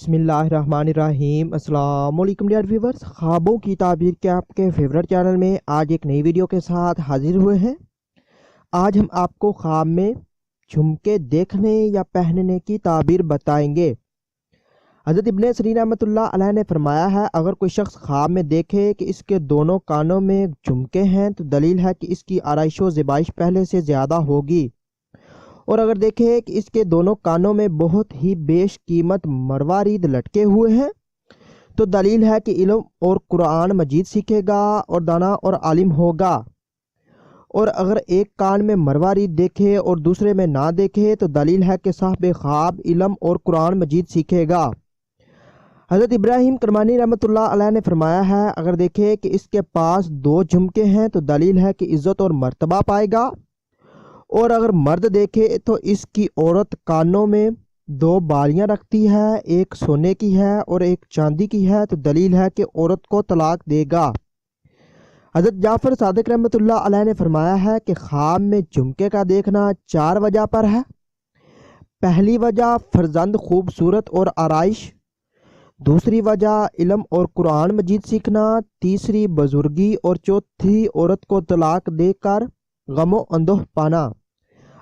बिस्मिल्लाहिर्रहमानिर्रहीम। अस्सलाम वालेकुम डियर व्यूवर्स, ख्वाबों की ताबीर के आपके फेवरेट चैनल में आज एक नई वीडियो के साथ हाजिर हुए हैं। आज हम आपको ख्वाब में झुमके देखने या पहनने की ताबीर बताएंगे। हज़रत इब्ने सीरीन रहमतुल्लाह अलैह ने फरमाया है, अगर कोई शख्स ख्वाब में देखे कि इसके दोनों कानों में झुमके हैं तो दलील है कि इसकी आराइश व ज़िबाइश पहले से ज़्यादा होगी। और अगर देखे कि इसके दोनों कानों में बहुत ही बेश कीमत मरवारीद लटके हुए हैं तो दलील है कि इल्म और कुरान मजीद सीखेगा और दाना और आलिम होगा। और अगर एक कान में मरवारीद देखे और दूसरे में ना देखे तो दलील है कि साहिब ख्वाब इल्म और कुरान मजीद सीखेगा। हज़रत इब्राहिम करमानी रहमतुल्लाह अलैह ने फरमाया है, अगर देखे कि इसके पास दो झुमके हैं तो दलील है कि इज़्ज़त और मर्तबा पाएगा। और अगर मर्द देखे तो इसकी औरत कानों में दो बालियां रखती है, एक सोने की है और एक चांदी की है, तो दलील है कि औरत को तलाक देगा। हज़रत जाफ़र सादिक रहमतुल्लाह अलैह ने फरमाया है कि ख्वाब में झुमके का देखना 4 वजह पर है। पहली वजह फर्जंद खूबसूरत और आराइश, दूसरी वजह इल्म और कुरान मजीद सीखना, तीसरी बुजुर्गी और चौथी औरत को तलाक देकर गमो अंदोह पाना।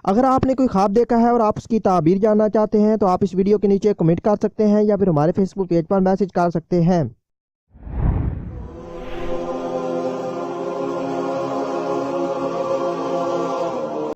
अगर आपने कोई ख्वाब देखा है और आप उसकी ताबीर जानना चाहते हैं तो आप इस वीडियो के नीचे कमेंट कर सकते हैं या फिर हमारे फेसबुक पेज पर मैसेज कर सकते हैं।